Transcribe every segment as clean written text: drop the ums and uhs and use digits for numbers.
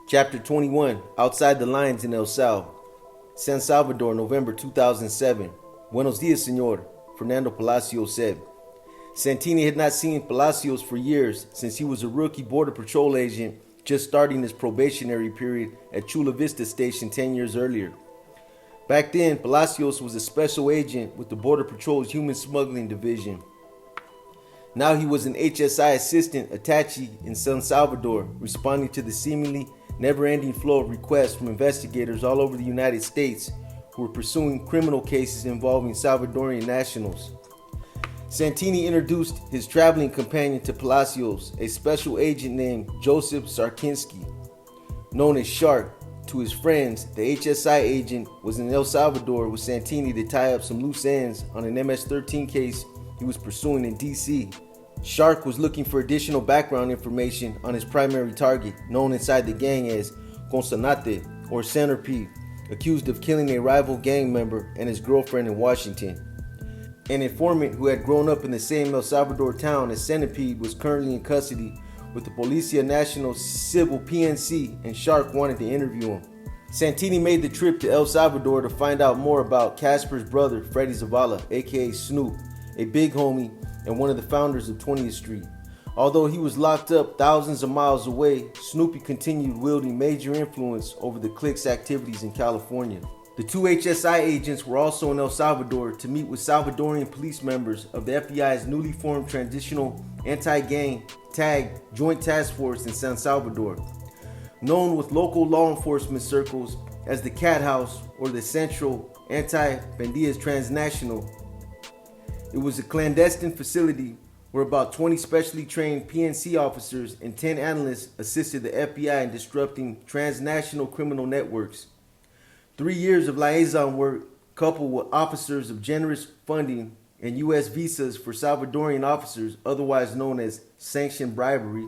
Chapter 21, Outside the Lines in El Sal. San Salvador, November 2007. Buenos dias, señor, Fernando Palacios said. Santini had not seen Palacios for years, since he was a rookie Border Patrol agent just starting his probationary period at Chula Vista Station 10 years earlier. Back then, Palacios was a special agent with the Border Patrol's Human Smuggling Division. Now he was an HSI assistant attaché in San Salvador, responding to the seemingly never-ending flow of requests from investigators all over the United States who were pursuing criminal cases involving Salvadorian nationals. Santini introduced his traveling companion to Palacios, a special agent named Joseph Sarkinski, known as Shark. To his friends, the HSI agent was in El Salvador with Santini to tie up some loose ends on an MS-13 case he was pursuing in D.C. Shark was looking for additional background information on his primary target, known inside the gang as Consonante or Centipede, accused of killing a rival gang member and his girlfriend in Washington. An informant who had grown up in the same El Salvador town as Centipede was currently in custody with the Policia Nacional Civil PNC, and Shark wanted to interview him. Santini made the trip to El Salvador to find out more about Casper's brother, Freddy Zavala, aka Snoop, a big homie and one of the founders of 20th Street. Although he was locked up thousands of miles away, Snoopy continued wielding major influence over the clique's activities in California. The two HSI agents were also in El Salvador to meet with Salvadorian police members of the FBI's newly formed Transitional Anti-Gang TAG Joint Task Force in San Salvador. Known with local law enforcement circles as the Cat House or the Central Anti-Bandidas Transnational, it was a clandestine facility where about 20 specially trained PNC officers and 10 analysts assisted the FBI in disrupting transnational criminal networks. 3 years of liaison work, coupled with officers of generous funding and U.S. visas for Salvadorian officers, otherwise known as sanctioned bribery,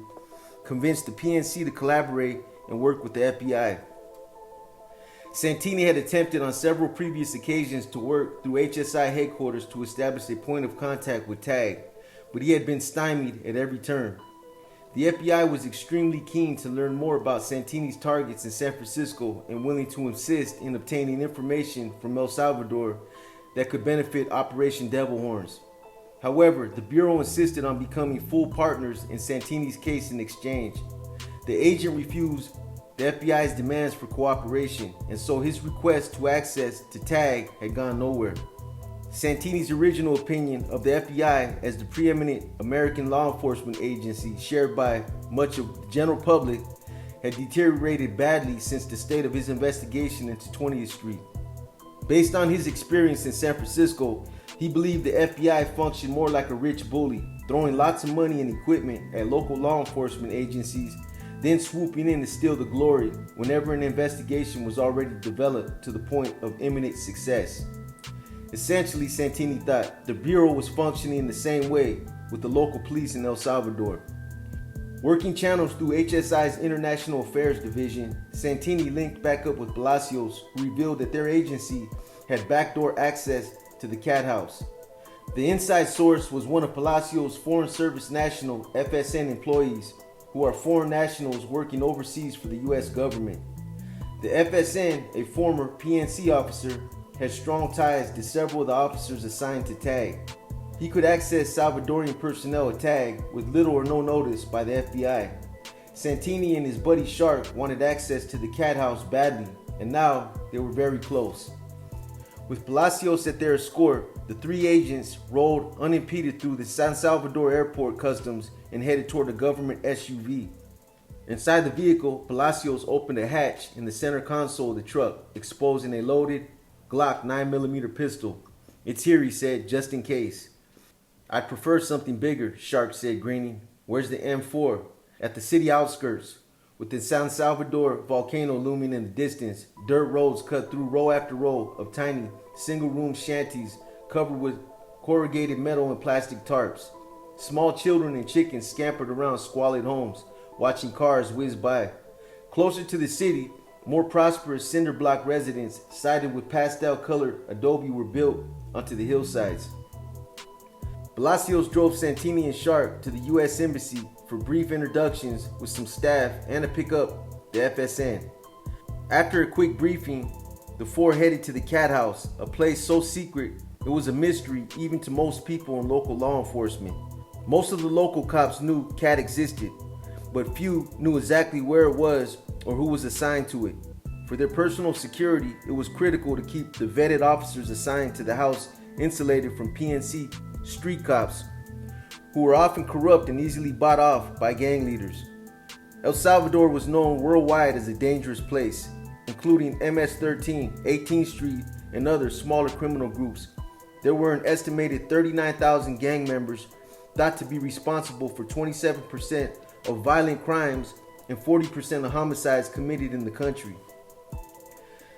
convinced the PNC to collaborate and work with the FBI. Santini had attempted on several previous occasions to work through HSI headquarters to establish a point of contact with TAG, but he had been stymied at every turn. The FBI was extremely keen to learn more about Santini's targets in San Francisco and willing to insist in obtaining information from El Salvador that could benefit Operation Devil Horns. However, the Bureau insisted on becoming full partners in Santini's case in exchange. The agent refused the FBI's demands for cooperation, and so his request to access to TAG had gone nowhere. Santini's original opinion of the FBI as the preeminent American law enforcement agency shared by much of the general public had deteriorated badly since the state of his investigation into 20th Street. Based on his experience in San Francisco, he believed the FBI functioned more like a rich bully, throwing lots of money and equipment at local law enforcement agencies, then swooping in to steal the glory whenever an investigation was already developed to the point of imminent success. Essentially, Santini thought the Bureau was functioning the same way with the local police in El Salvador. Working channels through HSI's International Affairs Division, Santini linked back up with Palacios, who revealed that their agency had backdoor access to the Cat House. The inside source was one of Palacios' Foreign Service National FSN employees, who are foreign nationals working overseas for the U.S. government. The FSN, a former PNC officer, had strong ties to several of the officers assigned to TAG. He could access Salvadorian personnel at TAG with little or no notice by the FBI. Santini and his buddy Shark wanted access to the Cat House badly, and now they were very close. With Palacios at their escort, the three agents rolled unimpeded through the San Salvador airport customs and headed toward a government SUV. Inside the vehicle, Palacios opened a hatch in the center console of the truck, exposing a loaded Glock 9mm pistol. "It's here," he said, "just in case." "I'd prefer something bigger," Shark said, grinning. "Where's the M4? "At the city outskirts." With the San Salvador volcano looming in the distance, dirt roads cut through row after row of tiny, single-room shanties covered with corrugated metal and plastic tarps. Small children and chickens scampered around squalid homes, watching cars whiz by. Closer to the city, more prosperous cinder block residents sided with pastel-colored adobe were built onto the hillsides. Palacios drove Santini and Shark to the U.S. Embassy for brief introductions with some staff and to pick up the FSN. After a quick briefing, the four headed to the Cat House, a place so secret it was a mystery even to most people in local law enforcement. Most of the local cops knew Cat existed, but few knew exactly where it was or who was assigned to it. For their personal security, it was critical to keep the vetted officers assigned to the house insulated from PNC street cops, who were often corrupt and easily bought off by gang leaders. El Salvador was known worldwide as a dangerous place, including MS-13, 18th Street, and other smaller criminal groups. There were an estimated 39,000 gang members, thought to be responsible for 27% of violent crimes and 40% of homicides committed in the country.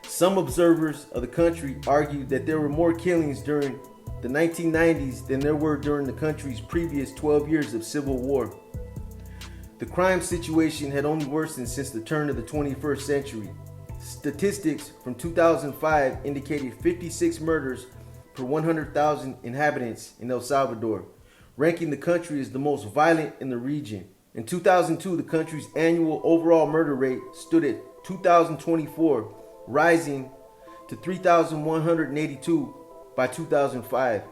Some observers of the country argued that there were more killings during the 1990s than there were during the country's previous 12 years of civil war. The crime situation had only worsened since the turn of the 21st century. Statistics from 2005 indicated 56 murders per 100,000 inhabitants in El Salvador, ranking the country as the most violent in the region. In 2002, the country's annual overall murder rate stood at 2,024, rising to 3,182 by 2005.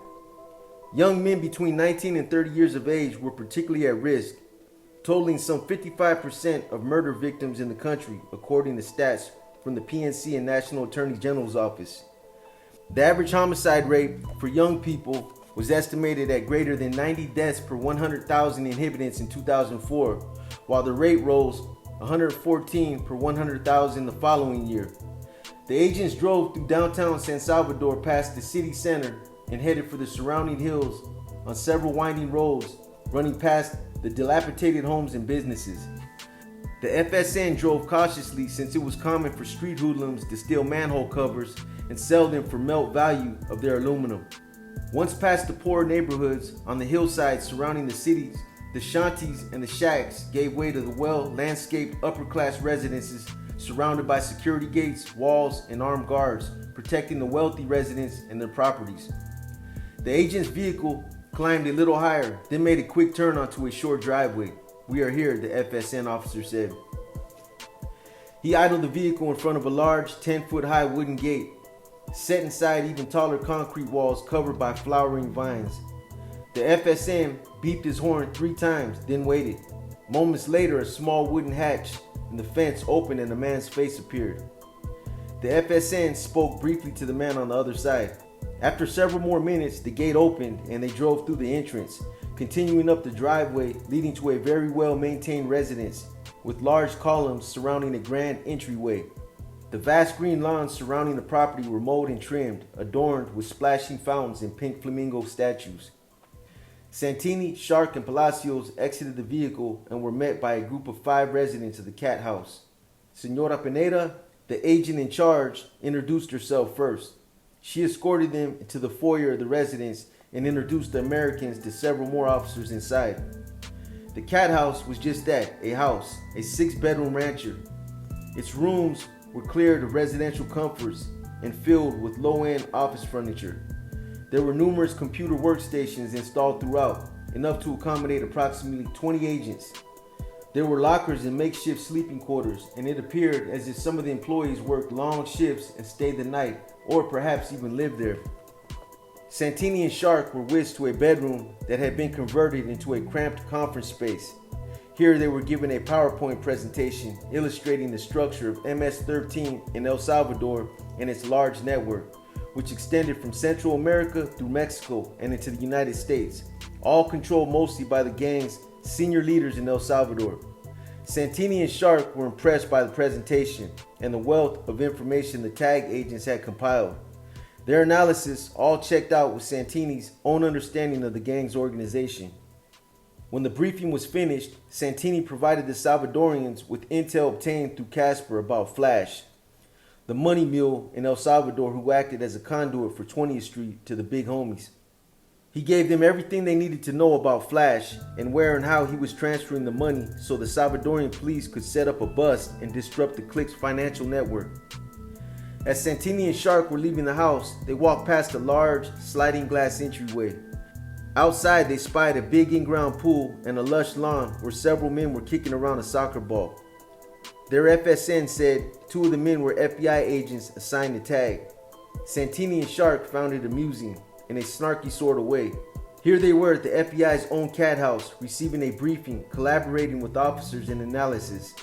Young men between 19 and 30 years of age were particularly at risk, totaling some 55% of murder victims in the country, according to stats from the PNC and National Attorney General's office. The average homicide rate for young people was estimated at greater than 90 deaths per 100,000 inhabitants in 2004, while the rate rose 114 per 100,000 the following year. The agents drove through downtown San Salvador past the city center and headed for the surrounding hills on several winding roads, running past the dilapidated homes and businesses. The FSN drove cautiously since it was common for street hoodlums to steal manhole covers and sell them for melt value of their aluminum. Once past the poor neighborhoods on the hillsides surrounding the cities, the shanties and the shacks gave way to the well-landscaped upper-class residences surrounded by security gates, walls, and armed guards, protecting the wealthy residents and their properties. The agent's vehicle climbed a little higher, then made a quick turn onto a short driveway. "We are here," the FSN officer said. He idled the vehicle in front of a large 10-foot-high wooden gate, set inside even taller concrete walls covered by flowering vines. The FSN beeped his horn 3 times, then waited. Moments later, a small wooden hatch in the fence opened and a man's face appeared. The FSN spoke briefly to the man on the other side. After several more minutes, the gate opened and they drove through the entrance, continuing up the driveway leading to a very well-maintained residence with large columns surrounding a grand entryway. The vast green lawns surrounding the property were mowed and trimmed, adorned with splashing fountains and pink flamingo statues. Santini, Shark, and Palacios exited the vehicle and were met by a group of 5 residents of the Cat House. Senora Pineda, the agent in charge, introduced herself first. She escorted them into the foyer of the residence and introduced the Americans to several more officers inside. The Cat House was just that, a house, a 6-bedroom rancher. Its rooms were cleared of residential comforts and filled with low-end office furniture. There were numerous computer workstations installed throughout, enough to accommodate approximately 20 agents. There were lockers and makeshift sleeping quarters, and it appeared as if some of the employees worked long shifts and stayed the night, or perhaps even lived there. Santini and Shark were whisked to a bedroom that had been converted into a cramped conference space. Here they were given a PowerPoint presentation illustrating the structure of MS-13 in El Salvador and its large network, which extended from Central America through Mexico and into the United States, all controlled mostly by the gang's senior leaders in El Salvador. Santini and Shark were impressed by the presentation and the wealth of information the tag agents had compiled. Their analysis all checked out with Santini's own understanding of the gang's organization. When the briefing was finished, Santini provided the Salvadorians with intel obtained through CASHAPP about Flash, the money mule in El Salvador who acted as a conduit for 20th Street to the big homies. He gave them everything they needed to know about Flash and where and how he was transferring the money so the Salvadorian police could set up a bust and disrupt the clique's financial network. As Santini and Shark were leaving the house, they walked past a large sliding glass entryway. Outside, they spied a big in-ground pool and a lush lawn where several men were kicking around a soccer ball. Their FSN said 2 of the men were FBI agents assigned to tag. Santini and Shark found it amusing in a snarky sort of way. Here they were at the FBI's own cat house, receiving a briefing, collaborating with officers in analysis,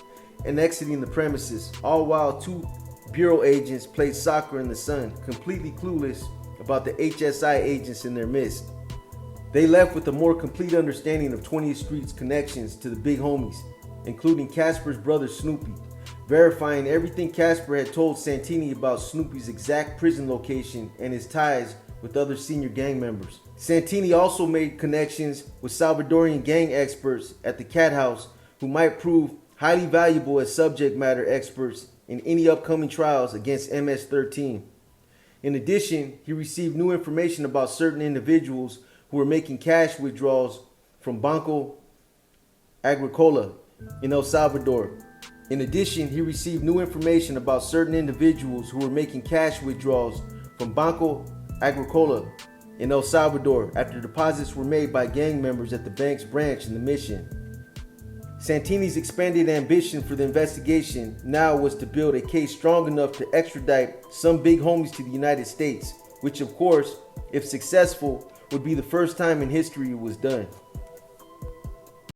and exiting the premises, all while 2 bureau agents played soccer in the sun, completely clueless about the HSI agents in their midst. They left with a more complete understanding of 20th Street's connections to the big homies, including Casper's brother Snoopy, verifying everything Casper had told Santini about Snoopy's exact prison location and his ties with other senior gang members. Santini also made connections with Salvadorian gang experts at the Cat House who might prove highly valuable as subject matter experts in any upcoming trials against MS-13. In addition, he received new information about certain individuals who were making cash withdrawals from Banco Agricola in El Salvador. In addition, he received new information about certain individuals who were making cash withdrawals from Banco Agricola in El Salvador after deposits were made by gang members at the bank's branch in the Mission. Santini's expanded ambition for the investigation now was to build a case strong enough to extradite some big homies to the United States, which of course, if successful, would be the first time in history it was done.